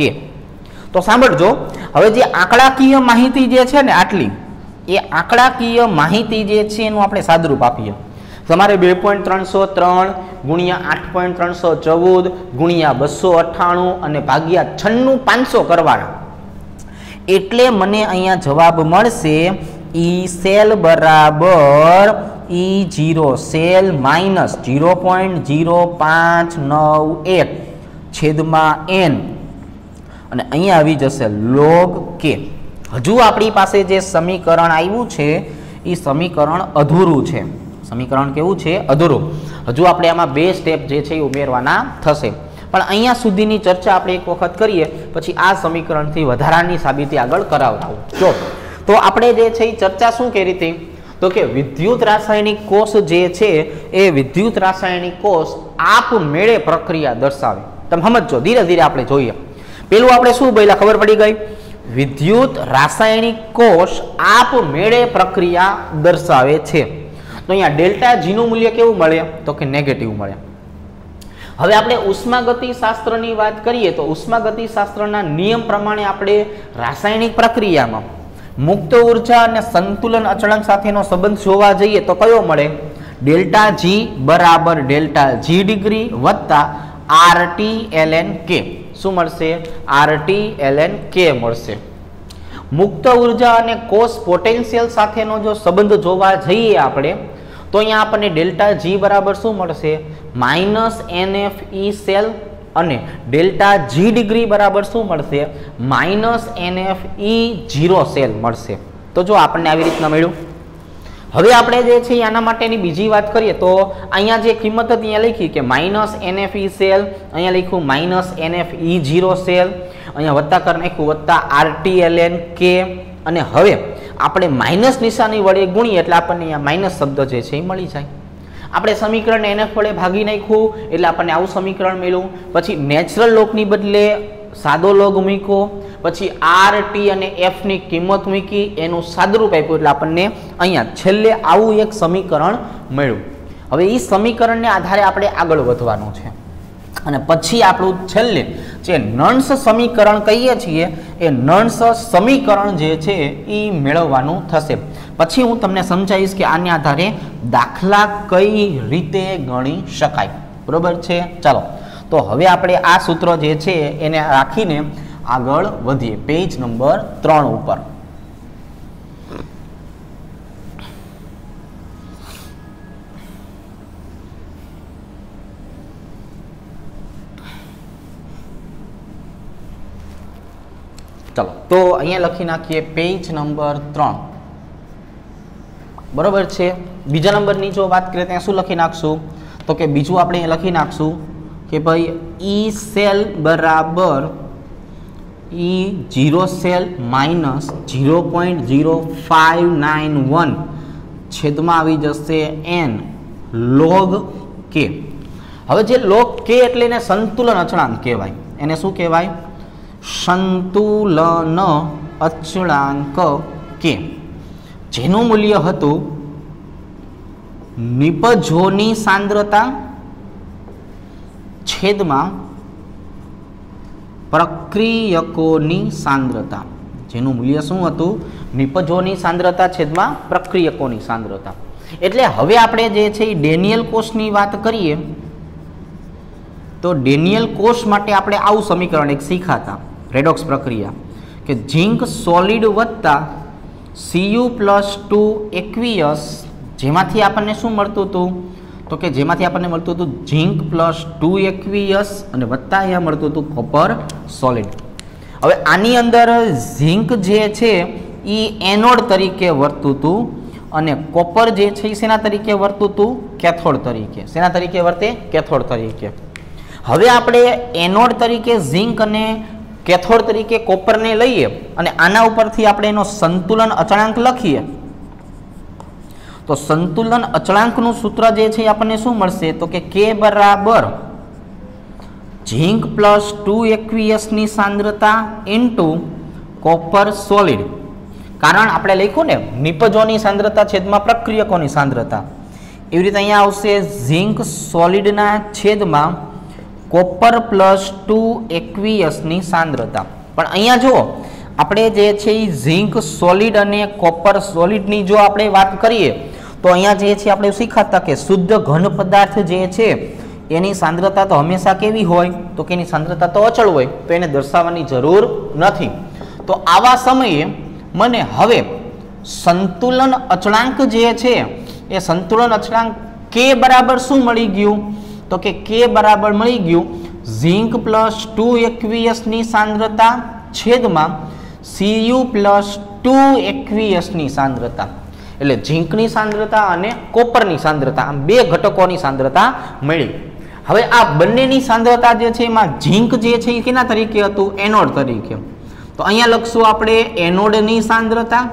S1: તો સાંભળજો, હવે જે આંકડાકીય માહિતી જે છે ને આટલી, એ આંકડાકીય માહિતી જે છે એનું આપણે સાદરૂપ આપીએ. તમારે 2.303 ગુણ્યા 8.314 ગુણ્યા 298 અને ભાગ્યા 96500 કરવાના. એટલે મને અહીંયા જવાબ મળશે E સેલ બરાબર E0 સેલ માઇનસ 0.0591 છેદમાં N અને અહીંયા આવી જશે લોગ K. હજુ આપણી પાસે જે સમીકરણ આવ્યું છે એ સમીકરણ અધૂરું છે. સમીકરણ કેવું છે? અધૂરું. હજુ આપણે આમાં બે સ્ટેપ જે છે એ ઉમેરવાના થશે. પણ અહીંયા સુધીની ચર્ચા આપણે એક વખત કરીએ, પછી આ સમીકરણથી વધારાની સાબિતી આગળ કરાવડાવું. જો તો આપણે જે છે એ ચર્ચા શું કરી હતી? તો કે વિદ્યુત રાસાયણિક કોષ જે છે એ વિદ્યુત રાસાયણિક કોષ આપમેળે પ્રક્રિયા દર્શાવે. તમે સમજો, ધીરે ધીરે આપણે જોઈએ. પેલું આપણે શું બોલ્યા? ખબર પડી ગઈ? વિદ્યુત રાસાયણિક કોષ આપમેળે પ્રક્રિયા દર્શાવે છે. તો અહીંયા ડેલ્ટા G નું મૂલ્ય કેવું મળે? તો કે નેગેટિવ મળે. હવે આપણે ઉષ્માગતિશાસ્ત્રની વાત કરીએ તો ઉષ્માગતિશાસ્ત્રના નિયમ પ્રમાણે આપણે રાસાયણિક પ્રક્રિયામાં મુક્ત ઉર્જા અને સંતુલન અચળાંક સાથેનો સંબંધ જોવા જઈએ તો કયો મળે? ડેલ્ટા G બરાબર ડેલ્ટા G ડિગ્રી વત્તા RT ln K. શું મળશે? RT ln K મળશે. મુક્ત ઉર્જા અને કોષ પોટેન્શિયલ સાથેનો જો સંબંધ જોવા જઈએ આપણે તો અહીંયા આપણને ડેલ્ટા G બરાબર શું મળશે? માઇનસ NFE સેલ અને ડેલ્ટા G ડિગ્રી બરાબર શું મળશે? માઇનસ NFE0 સેલ મળશે. તો જો આપણને આવી રીતના મળ્યું. હવે આપણે જે છે આના માટેની બીજી વાત કરીએ તો અહીંયા જે કિંમત હતી અહીંયા લખી કે માઇનસ NFE સેલ, અહીંયા લખ્યું માઇનસ NFE0 સેલ, અહીંયા વત્તા કરી નાખ્યું વત્તા RT ln K. અને હવે આપણે માઇનસ નિશાની વડે ગુણીએ એટલે આપણને અહીંયા માઇનસ શબ્દ જે છે એ મળી જાય. આપણે સમીકરણને NF વડે ભાગી નાખ્યું એટલે આપણને આવું સમીકરણ મળ્યું. પછી નેચરલ લોગની બદલે સાદો લોગ મૂક્યો, પછી RT અને F ની કિંમત મૂકી, એનું સાદરૂપ આપ્યું એટલે આપણને અહીંયા છેલ્લે આવું એક સમીકરણ મળ્યું. હવે એ સમીકરણને આધારે આપણે આગળ વધવાનું છે અને પછી આપણું છેલ્લે જે નર્ન્સ સમીકરણ કહીએ છીએ એ નર્ન્સ સમીકરણ જે છે એ મેળવવાનું થશે. પછી હું તમને સમજાવીશ કે આને આધારે દાખલા કઈ રીતે ગણી શકાય. બરોબર છે? ચાલો, તો હવે આપણે આ સૂત્ર જે છે એને રાખીને આગળ વધીએ. પેજ નંબર 3 ઉપર. ચલો, તો અહીંયા લખી નાખીએ પેજ નંબર 3. બરોબર છે? બીજા નંબરની જો વાત કરીએ ત્યાં શું લખી નાખશું? તો કે બીજું આપણે લખી નાખશું કે ભાઈ E સેલ બરાબર E0 સેલ માઇનસ 0.0591 છેદમાં આવી જશે N log k. હવે જે log k એટલે એને સંતુલન અચળાંક કહેવાય. એને શું કહેવાય? સંતુલન અચળાંક k, જેનું મૂલ્ય હતું નિપજોની સાંદ્રતા છેદમાં પ્રક્રિયકોની સાંદ્રતા. જેનું મૂલ્ય શું હતું? નિપજોની સાંદ્રતા છેદમાં પ્રક્રિયકોની સાંદ્રતા. એટલે હવે આપણે જે છે એ ડેનિયલ કોષની વાત કરીએ તો ડેનિયલ કોષ માટે આપણે આવું સમીકરણ એક શીખાતા રેડોક્સ પ્રક્રિયા કે ઝીંક સોલિડ વત્તા Cu+2 એક્વિયસ, જેમાંથી આપણને શું મળતું હતું? તો કે જેમાંથી આપણને મળતું હતું ઝીંક +2 એક્વિયસ અને વત્તા અહીંયા મળતું હતું કોપર સોલિડ. હવે આની અંદર ઝીંક જે છે એ એનોડ તરીકે વર્તું હતું અને કોપર જે છે એ શેના તરીકે વર્તું હતું? કેથોડ તરીકે. શેના તરીકે વર્તે? કેથોડ તરીકે. હવે આપણે એનોડ તરીકે ઝીંક અને કેથોડ તરીકે કોપરને લઈએ અને આના ઉપરથી આપણે એનો સંતુલન અચળાંક લખીએ તો સંતુલન અચળાંકનું સૂત્ર જે છે આપણને શું મળશે? તો કે K બરાબર ઝીંક +2 એક્વિયસની સાંદ્રતા ઇન્ટુ કોપર સોલિડ. કારણ આપણે લખ્યું ને નિપજોની સાંદ્રતા છેદમાં પ્રક્રિયકોની સાંદ્રતા, એવી રીતે અહીંયા આવશે ઝીંક સોલિડના છેદમાં કોપર +2 એક્વિયસની સાંદ્રતા. પણ અહીંયા જુઓ આપણે જે છે એ ઝીંક સોલિડ અને કોપર સોલિડની જો આપણે વાત કરીએ તો અહીંયા જે છે આપણે શીખાતા કે શુદ્ધ ઘન પદાર્થ જે છે એની સાંદ્રતા તો હંમેશા કેવી હોય? તો કે એની સાંદ્રતા તો અચળ હોય, તો એને દર્શાવવાની જરૂર નથી. તો આવા સમયે મને હવે સંતુલન અચળાંક જે છે એ સંતુલન અચળાંક K બરાબર શું મળી ગયું? તો કે K બરાબર મળી ગયું ઝીંક +2 એક્વિયસની સાંદ્રતા છેદમાં Cu+2 એક્વિયસની સાંદ્રતા. એટલે ઝીંકની સાંદ્રતા અને કોપરની સાંદ્રતા, આમ બે ઘટકોની સાંદ્રતા મળી. હવે આ બંનેની સાંદ્રતા જે છે એમાં ઝીંક જે છે એ કેના તરીકે હતું? એનોડ તરીકે. તો અહીંયા લખશું આપણે એનોડની સાંદ્રતા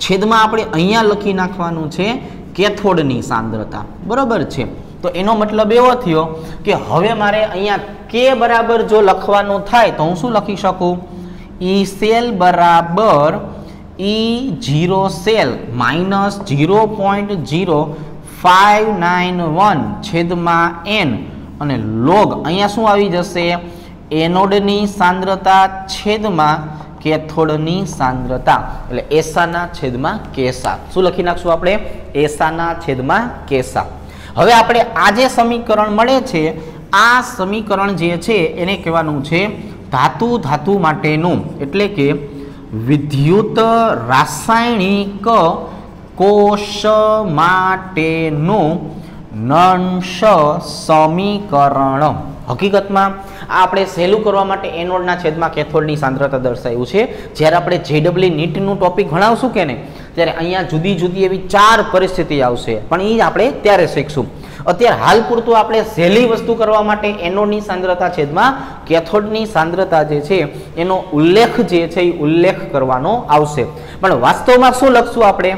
S1: છેદમાં આપણે અહીંયા લખી નાખવાનું છે કેથોડની સાંદ્રતા. બરોબર છે? તો એનો મતલબ એવો થયો કે હવે મારે અહીંયા K બરાબર જો લખવાનું થાય તો હું શું લખી શકું? E સેલ બરાબર E0 સેલ -0.0591 છેદમાં n અને લોગ અહીંયા શું આવી જશે? એનોડની સાંદ્રતા છેદમાં કેથોડની સાંદ્રતા. એટલે એસાના છેદમાં કેસા. શું લખી નાખશું આપણે? એસાના છેદમાં કેસા. હવે આપણે આ જે સમીકરણ મળે છે આ સમીકરણ જે છે એને કહેવાનું છે ધાતુ ધાતુ માટેનું, એટલે કે વિદ્યુત રાસાયણિક કોષ માટેનું નંશ સમીકરણ. હકીકતમાં આ આપણે સહેલું કરવા માટે એનોડના છેદમાં કેથોડની સાંદ્રતા દર્શાવ્યું છે. જ્યારે આપણે JEE નીટનું ટોપિક ભણાવશું કે નહીં ત્યારે અહીંયા જુદી જુદી એવી 4 પરિસ્થિતિ આવશે, પણ એ આપણે ત્યારે શીખશું. અત્યારે હાલ પૂરતું આપણે સહેલી વસ્તુ કરવા માટે એનોડની સાંદ્રતા છેદમાં કેથોડની સાંદ્રતા જે છે એનો ઉલ્લેખ જે છે એ ઉલ્લેખ કરવાનો આવશે. પણ વાસ્તવમાં શું લખશું આપણે?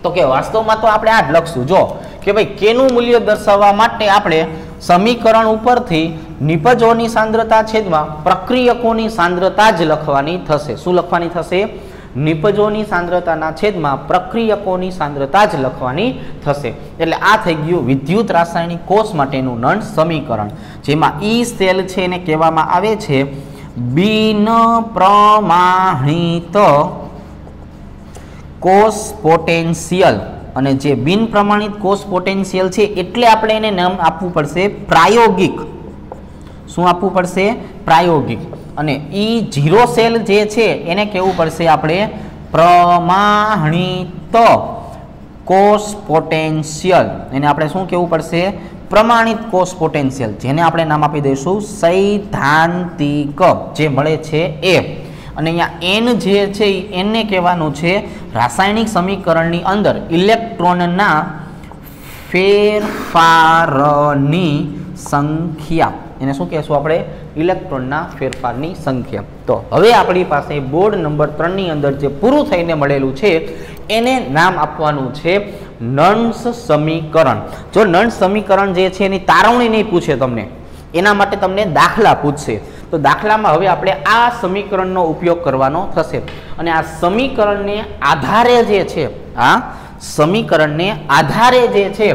S1: તો કે વાસ્તવમાં તો આપણે આ જ લખશું જો કે ભાઈ કેનું મૂલ્ય દર્શાવવા માટે આપણે સમીકરણ ઉપરથી નિપજોની સાંદ્રતા છેદમાં પ્રક્રિયકોની સાંદ્રતા જ લખવાની થશે. શું લખવાની થશે? નિપજોની સાંદ્રતાના છેદમાં પ્રક્રિયકોની સાંદ્રતા જ લખવાની થશે. એટલે આ થઈ ગયું વિદ્યુત રાસાયણિક કોષ માટેનું નંદ સમીકરણ, જેમાં E સેલ છે એને કહેવામાં આવે છે બિન પ્રમાણિત કોષ પોટેન્શિયલ. અને જે બિન પ્રમાણિત કોષ પોટેન્શિયલ છે એટલે આપણે એને નામ આપવું પડશે પ્રાયોગિક. શું આપવું પડશે? પ્રાયોગિક. અને E0 સેલ જે છે એને કહેવું પડશે આપણે પ્રમાણિત કોષ પોટેન્શિયલ. એને આપણે શું કહેવું પડશે? પ્રમાણિત કોષ પોટેન્શિયલ, જેને આપણે નામ આપી દઈશું સૈદ્ધાંતિક, જે મળે છે એ. અને અહીંયા n જે છે એ n ને કહેવાનું છે રાસાયણિક સમીકરણની અંદર ઇલેક્ટ્રોનના ફેરફારની સંખ્યા. એને શું કહેશું આપણે? ઇલેક્ટ્રોનના ફેરફારની સંખ્યા. તો હવે આપણી પાસે બોર્ડ નંબર 3 ની અંદર જે પૂરું થઈને મળેલું છે એને નામ આપવાનું છે નર્ન્સ સમીકરણ. જો નર્ન્સ સમીકરણ જે છે એની તારવણી નહીં પૂછે તમને, એના માટે તમને દાખલા પૂછશે. તો દાખલામાં હવે આપણે આ સમીકરણનો ઉપયોગ કરવાનો થશે અને આ સમીકરણને આધારે જે છે, આ સમીકરણને આધારે જે છે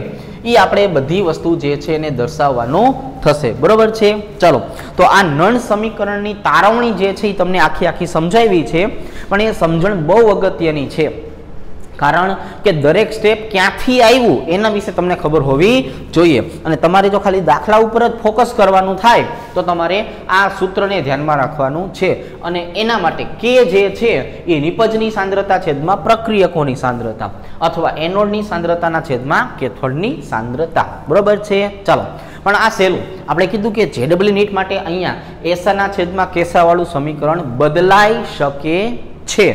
S1: એ આપણે બધી વસ્તુ જે છે એને દર્શાવવાનું થશે. બરોબર છે? ચલો, તો આ નર્ન્સ સમીકરણની તારવણી જે છે એ તમને આખી સમજાવી છે, પણ એ સમજણ બહુ અગત્યની છે, કારણ કે દરેક સ્ટેપ ક્યાંથી આવ્યું એના વિશે તમને ખબર હોવી જોઈએ. અને તમારે જો ખાલી દાખલા ઉપર જ ફોકસ કરવાનું થાય તો તમારે આ સૂત્રને ધ્યાનમાં રાખવાનું છે. અને એના માટે કે જે છે એ નિપજની સાંદ્રતા છેદમાં પ્રક્રિયકોની સાંદ્રતા અથવા એનોડની સાંદ્રતાના છેદમાં કેથોડની સાંદ્રતા. બરોબર છે? ચાલો, પણ આ સહેલું આપણે કીધું કે જેડબલ્યુ નીટ માટે અહીંયા એસાના છેદમાં કેસાવાળું સમીકરણ બદલાઈ શકે છે,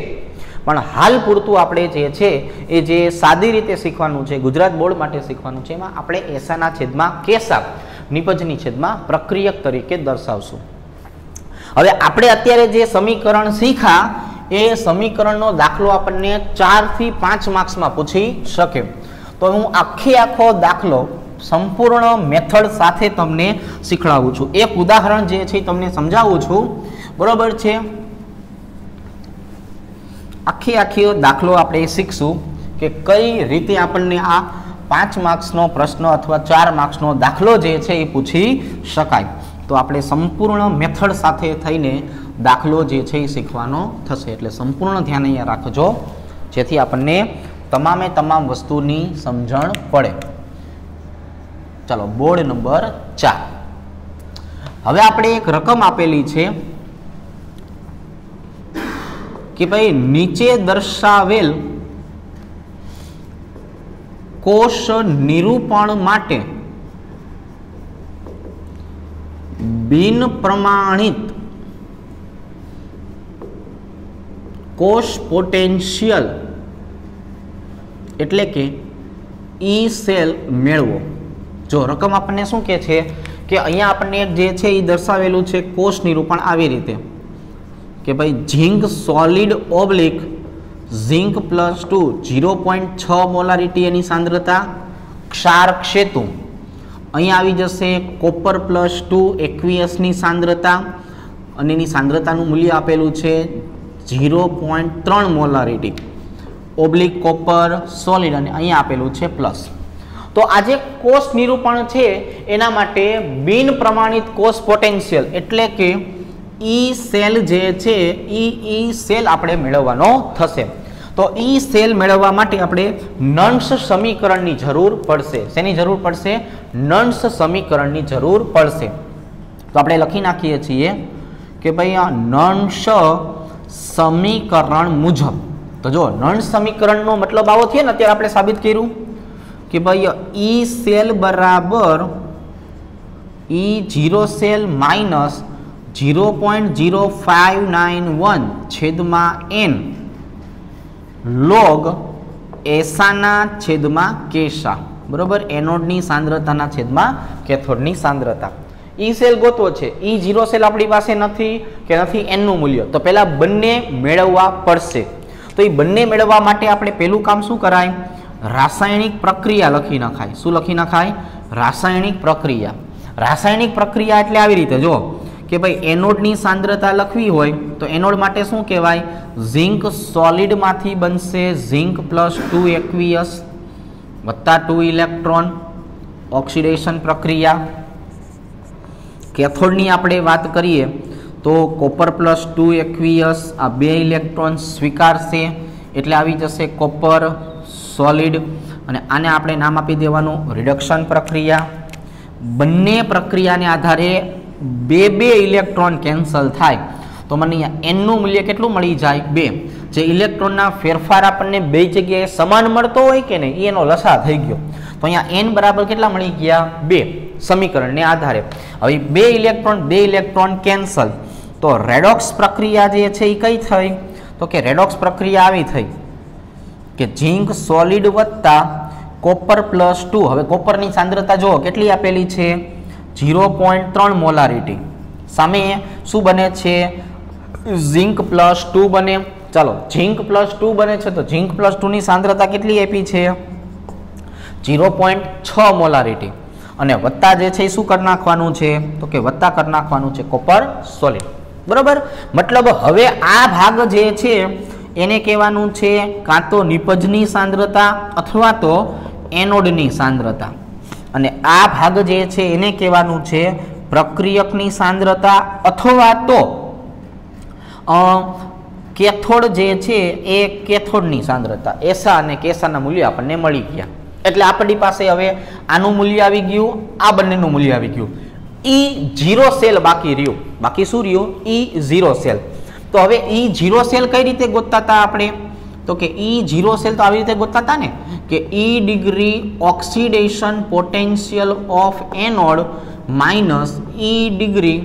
S1: પણ હાલ પૂરતું આપણે જે છે એ જે સાદી રીતે શીખવાનું છે, ગુજરાત બોર્ડ માટે શીખવાનું છે, એમાં આપણે એસાના છેદમાં કેસા નિપજની છેદમાં પ્રક્રિયક તરીકે દર્શાવશું. હવે આપણે અત્યારે જે સમીકરણ શીખ્યા એ સમીકરણનો દાખલો આપણને 4 થી 5 માર્ક્સમાં પૂછી શકે. તો હું આખો દાખલો સંપૂર્ણ મેથડ સાથે તમને શીખવાડું છું. એક ઉદાહરણ જે છે તમને સમજાવું છું. બરોબર છે? આખી દાખલો આપણે શીખશું કે કઈ રીતે આપણને આ 5 માર્ક્સનો પ્રશ્ન અથવા 4 માર્ક્સનો દાખલો જે છે એ પૂછી શકાય. તો આપણે સંપૂર્ણ મેથડ સાથે થઈને દાખલો જે છે એ શીખવાનો થશે, એટલે સંપૂર્ણ ધ્યાન અહીંયા રાખજો, જેથી આપણને તમામ વસ્તુની સમજણ પડે. ચાલો, બોર્ડ નંબર 4. હવે આપણે એક રકમ આપેલી છે કે ભાઈ નીચે દર્શાવેલ કોષ નિરૂપણ માટે બિન પ્રમાણિત કોષ પોટેન્શિયલ એટલે કે ઈ સેલ મેળવો. જો રકમ આપણને શું કહે છે કે અહીંયા આપણને જે છે એ દર્શાવેલું છે કોષ નિરૂપણ આવી રીતે કે ભાઈ ઝીંક સોલિડ ઓબ્લિક ઝીંક +2 0.6 મોલારિટી એની સાંદ્રતા, ક્ષાર ક્ષેતુ અહીંયા આવી જશે કોપર +2 એક્વિયસની સાંદ્રતા અને એની સાંદ્રતાનું મૂલ્ય આપેલું છે 0.3 મોલારિટી, ઓબ્લિક કોપર સોલિડ અને અહીંયા આપેલું છે પ્લસ. તો આ જે કોષ નિરૂપણ છે એના માટે બિન પ્રમાણિત કોષ પોટેન્શિયલ એટલે કે ઈ સેલ જે છે ઈ સેલ આપણે મેળવવાનો થશે. તો ઈ સેલ મેળવવા માટે આપણે નર્ન્સ સમીકરણની જરૂર પડશે. શેની જરૂર પડશે? નર્ન્સ સમીકરણની જરૂર પડશે. તો આપણે લખી નાખીએ છીએ કે ભાઈ આ નર્ન્સ સમીકરણ મુજબ. તો જો નર્ન્સ સમીકરણનો મતલબ આવો થયો ને, અત્યારે આપણે સાબિત કર્યું કે ભાઈ ઈ સેલ બરાબર E0 સેલ માઇનસ 0.0591 છેદમાં n લોગ એસાના છેદમાં કેસા. બરોબર? એનોડની સાંદ્રતાના છેદમાં કેથોડની સાંદ્રતા. ઈ સેલ ગોતવો છે. E0 સેલ આપણી પાસે નથી કે નથી એનનું મૂલ્ય, તો પહેલા બંને મેળવવા પડશે. તો એ બંને મેળવવા માટે આપણે પહેલું કામ શું કરાય? રાસાયણિક પ્રક્રિયા લખી નખાય. શું લખી નખાય? રાસાયણિક પ્રક્રિયા. રાસાયણિક પ્રક્રિયા એટલે આવી રીતે જો કે ભાઈ એનોડની સાંદ્રતા લખવી હોય તો એનોડ માટે શું કહેવાય? ઝિંક સોલિડમાંથી બનશે ઝિંક +2 એક્વિયસ વત્તા 2 ઇલેક્ટ્રોન, ઓક્સિડેશન પ્રક્રિયા. કેથોડની આપણે વાત કરીએ તો કોપર +2 એક્વિયસ આ 2 ઇલેક્ટ્રોન સ્વીકારશે એટલે આવી જશે કોપર સોલિડ, અને આને આપણે નામ આપી દેવાનું રિડક્શન પ્રક્રિયા. બંને પ્રક્રિયાને આધારે 2 ઇલેક્ટ્રોન કેન્સલ થાય તો મને અહીંયા એનનું મૂલ્ય કેટલું મળી જાય? 2. જે ઇલેક્ટ્રોનના ફેરફાર આપણને બે જગ્યાએ સમાન મળતો હોય કે નહીં, એનો લસા થઈ ગયો. તો અહીંયા એન બરાબર કેટલા મળી ગયા? 2 સમીકરણને આધારે. હવે 2 ઇલેક્ટ્રોન કેન્સલ, તો રેડોક્સ પ્રક્રિયા જે છે એ કઈ થઈ? તો કે રેડોક્સ પ્રક્રિયા આવી થઈ કે ઝિંક સોલિડ વત્તા કોપર +2. હવે કોપરની સાંદ્રતા જો કેટલી આપેલી છે? 0.3 મોલારિટી. સામે શું બને છે? ઝિંક +2 બને. ચાલો, ઝિંક +2 બને છે તો ઝિંક +2 ની સાંદ્રતા કેટલી આપી છે? 0.6 મોલારિટી અને વત્તા જે છે એ શું કરી નાખવાનું છે તો કે વત્તા કરી નાખવાનું છે કોપર સોલિડ, બરાબર. મતલબ હવે આ ભાગ જે છે એને કહેવાનું છે કાં તો નિપજની સાંદ્રતા અથવા તો એનોડની સાંદ્રતા, અને આ ભાગ જે છે એને કહેવાનું છે પ્રક્રિયકની સાંદ્રતા અથવા તો કેથોડ જે છે એ કેથોડની સાંદ્રતા. એસા અને કેસાના મૂલ્ય આપણને મળી ગયા. એટલે આપણી પાસે હવે આનું મૂલ્ય આવી ગયું, આ બંનેનું મૂલ્ય આવી ગયું. E0 સેલ બાકી રહ્યું. બાકી શું રહ્યું? E0 cell. તો હવે E0 સેલ કઈ રીતે ગોતતા હતા આપણે? તો કે E0 સેલ તો આવી રીતે ગોતતા હતા ને કે E degree oxidation potential of anode minus E degree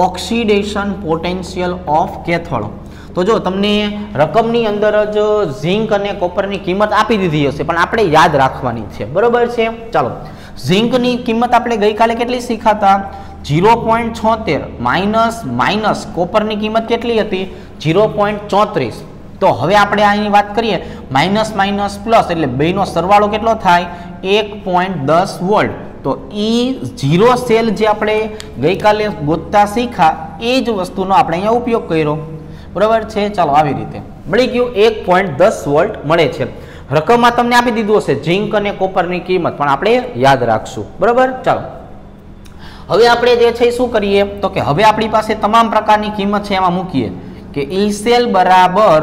S1: oxidation potential of cathode. તો જો તમને રકમની અંદર જ ઝિંક અને કોપરની કિંમત આપી દીધી હશે, પણ આપણે યાદ રાખવાની છે, બરોબર છે. ચાલો, ઝિંકની કિંમત આપણે ગઈકાલે કેટલી શીખાતા? 0.76 માઇનસ કોપરની કિંમત કેટલી હતી? 0.34. તો હવે આપણે આની વાત કરીએ માઇનસ માઇનસ પ્લસ એટલે બેનો સરવાળો કેટલો થાય? 1.10 વોલ્ટ. તો E0 સેલ જે આપણે ગઈકાલે ગોતતા શીખા એ જ વસ્તુનો આપણે અહીંયા ઉપયોગ કર્યો, બરાબર છે. ચાલો, આવી રીતે મળી ગયું. 1.10 વોલ્ટ મળે છે. રકમમાં તમને આપી દીધું હશે ઝિંક અને કોપરની કિંમત, પણ આપણે યાદ રાખશું, બરાબર. ચાલો, હવે આપણે જે છે શું કરીએ તો કે હવે આપણી પાસે તમામ પ્રકારની કિંમત છે એમાં મૂકીએ કે E સેલ બરાબર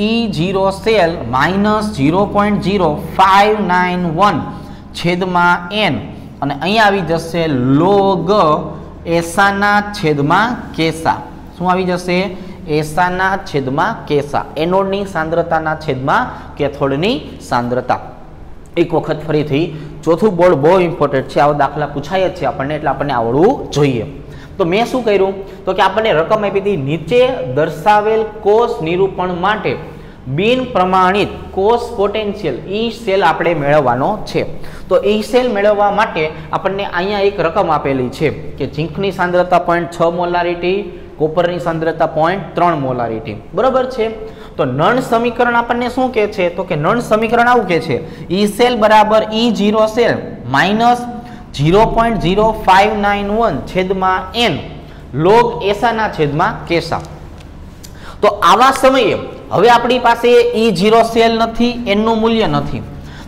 S1: E0 સેલ માઇનસ 0.0591 છેદમાં n, અને અહીંયા આવી જશે લોગ એસાના છેદમાં કેસા. શું આવી જશે? એસાના છેદમાં કેસા. એનોડની સાંદ્રતાના છેદમાં કેથોડની સાંદ્રતા. એક વખત ફરીથી ચોથું બોર્ડ બહુ ઇમ્પોર્ટન્ટ છે, આવા દાખલા પૂછાય જ છે આપણને, એટલે આપણને આવડવું જોઈએ. તો મેં શું કર્યું તો કે આપણને રકમ આપી હતી, નીચે દર્શાવેલ કોષ નિરૂપણ માટે બિન પ્રમાણિત કોષ પોટેન્શિયલ E સેલ આપણે મેળવવાનો છે. તો E સેલ મેળવવા માટે આપણને અહીંયા એક રકમ આપેલી છે કે ઝિંકની સાંદ્રતા 0.6 મોલારિટી, કોપરની સાંદ્રતા 0.3 મોલારિટી, બરોબર છે. તો નળ સમીકરણ આપણને શું કહે છે તો કે નળ સમીકરણ આવું કહે છે E સેલ બરાબર E0 સેલ માઇનસ 0.0591 છેદમાં n લોગ એસાના છેદમાં કેસા. તો આવા સમયે હવે આપણી પાસે E0 સેલ નથી, n નું મૂલ્ય નથી.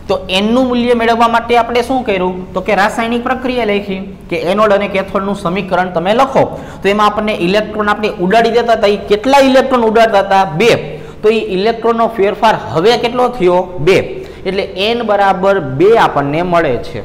S1: તો n નું મૂલ્ય મેળવવા માટે આપણે શું કર્યું તો કે રાસાયણિક પ્રક્રિયા લખી કે એનોડ અને કેથોડનું સમીકરણ તમે લખો. તો એમાં આપણને ઇલેક્ટ્રોન આપણે ઉડાડી દેતા હતા. એ કેટલા ઇલેક્ટ્રોન ઉડાડતા હતા? 2. તો એ ઇલેક્ટ્રોનનો ફેરફાર હવે કેટલો થયો? 2. એટલે n બરાબર 2 આપણને મળે છે.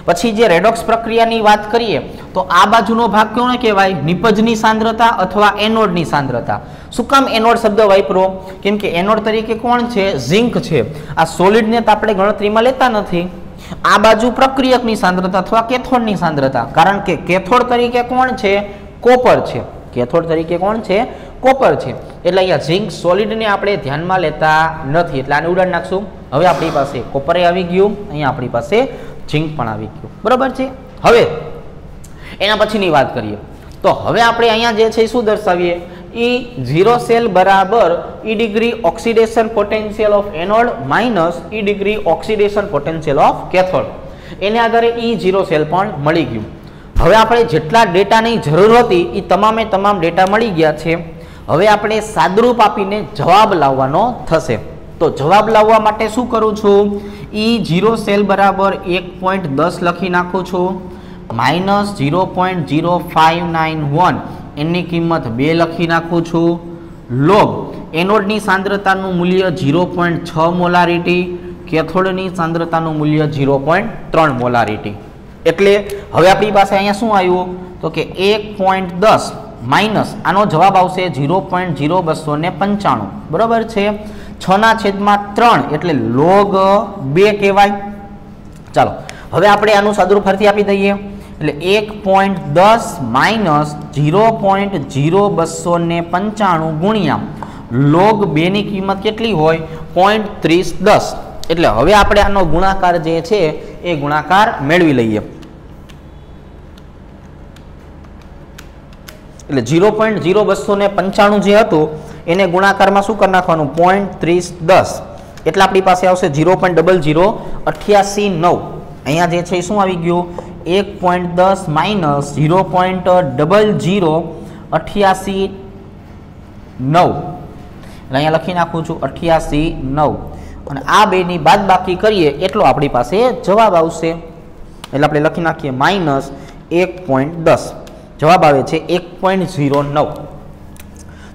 S1: પછી જે રેડોક્સ પ્રક્રિયાની વાત કરીએ તો આ બાજુનો ભાગ કોને કહેવાય? નિપજની સાંદ્રતા અથવા એનોડની સાંદ્રતા. શું કામ એનોડ શબ્દ વાપરો? કેમ કે એનોડ તરીકે કોણ છે? ઝિંક છે. આ સોલિડને તો આપણે ગણતરીમાં લેતા નથી. આ બાજુ પ્રક્રિયકની સાંદ્રતા અથવા કેથોડની સાંદ્રતા, કારણ કે કેથોડ તરીકે કોણ છે? કોપર છે. કેથોડ તરીકે કોણ છે? કોપર છે. એટલે અહીંયા ઝિંક સોલિડને આપણે ધ્યાનમાં લેતા નથી, એટલે આને ઉડાડી નાખશું. હવે આપણી પાસે કોપરે આવી ગયું, અહીંયા આપણી પાસે ઝિંક પણ આવી ગયું, બરાબર છે. હવે એના પછીની વાત કરીએ તો હવે આપણે અહીંયા જે છે શું દર્શાવીએ? E0 સેલ બરાબર E degree oxidation potential of anode minus E degree oxidation potential of cathode. એને આધારે E0 સેલ પણ મળી ગયું. હવે આપણે જેટલા ડેટાની જરૂર હતી એ તમામે તમામ ડેટા મળી ગયા છે. હવે આપણે સાદરૂપ આપીને જવાબ લાવવાનો થશે. તો જવાબ લાવવા માટે શું કરું છું? E0 સેલ બરાબર 1.10 લખી નાખું છું, માઇનસ 0.0591 એની કિંમત 2 લખી નાખું છું, લોગ એનોડની સાંદ્રતાનું મૂલ્ય 0.6 મોલારિટી, કેથોડની સાંદ્રતાનું મૂલ્ય 0.3 મોલારિટી. એટલે હવે આપણી પાસે અહીંયા શું આવ્યું તો કે 1.10 માઇનસ આનો જવાબ આવશે 0.0295, બરાબર છે. 6/3 એટલે લોગ 2 કહેવાય. ચાલો, હવે આપણે આનું સાદુરૂપ ફરીથી આપી દઈએ. એટલે 1.10 માઇનસ 0.0295 ગુણ્યા લોગ 2 ની કિંમત કેટલી હોય? 0.3010. એટલે હવે આપણે આનો ગુણાકાર જે છે એ ગુણાકાર મેળવી લઈએ. એટલે 0.0295 જે હતું એને ગુણાકારમાં શું કરી નાખવાનું? 0.3010. એટલે આપણી પાસે આવશે 0.00889. અહીંયા જે છે શું આવી ગયું 1.10 માઇનસ 0.0088 9 એટલે અહીંયા લખી નાખું છું 88 9 અને આ બેની બાદબાકી કરીએ એટલો આપણી પાસે જવાબ આવશે એટલે આપણે લખી નાખીએ માઇનસ 1.10 જવાબ આવે છે 1.09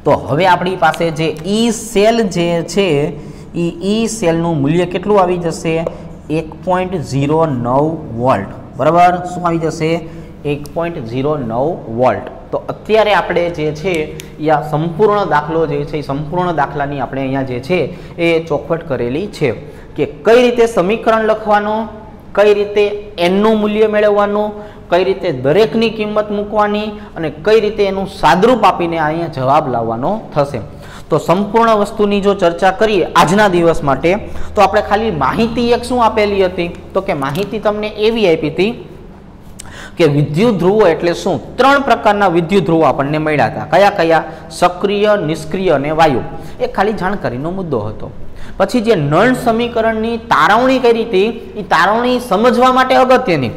S1: તો હવે આપણી પાસે જે ઈ સેલ જે છે એ ઈ સેલનું મૂલ્ય કેટલું આવી જશે 1.09 વોલ્ટ બરાબર શું આવી જશે 1.09 વોલ્ટ તો અત્યારે આપણે જે છે એ આ સંપૂર્ણ દાખલો જે છે એ સંપૂર્ણ દાખલાની આપણે અહીંયા જે છે એ ચોખવટ કરેલી છે કે કઈ રીતે સમીકરણ લખવાનો કઈ રીતે એનનું મૂલ્ય મેળવવાનું કઈ રીતે દરેકની કિંમત મૂકવાની અને કઈ રીતે એનું સાદરૂપ આપીને અહીંયા જવાબ લાવવાનો થશે તો સંપૂર્ણ વસ્તુની જો ચર્ચા કરીએ આજના દિવસ માટે તો આપણે ખાલી માહિતી એક શું આપેલી હતી તો કે માહિતી તમને એવી આપી હતી કે વિદ્યુત ધ્રુવો એટલે શું ત્રણ પ્રકારના વિદ્યુત ધ્રુવો આપણને મળ્યા હતા કયા કયા સક્રિય નિષ્ક્રિય અને વાયુ એ ખાલી જાણકારીનો મુદ્દો હતો પછી જે નળ સમીકરણની તારવણી કરી હતી એ તારવણી સમજવા માટે અગત્યની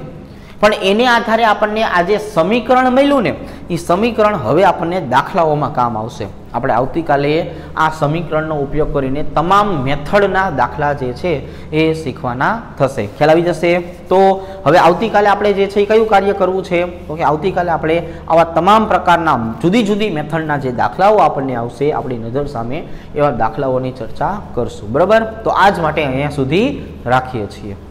S1: પણ એને આધારે આપણને આ જે સમીકરણ મળ્યું ને એ સમીકરણ હવે આપણને દાખલાઓમાં કામ આવશે આપણે આવતીકાલે આ સમીકરણનો ઉપયોગ કરીને તમામ મેથડના દાખલા જે છે એ શીખવાના થશે ખ્યાલ આવી જશે તો હવે આવતીકાલે આપણે જે છે એ કયું કાર્ય કરવું છે તો કે આવતીકાલે આપણે આવા તમામ પ્રકારના જુદી જુદી મેથડના જે દાખલાઓ આપણને આવશે આપણી નજર સામે એવા દાખલાઓની ચર્ચા કરશું બરાબર તો આજ માટે અહીંયા સુધી રાખીએ છીએ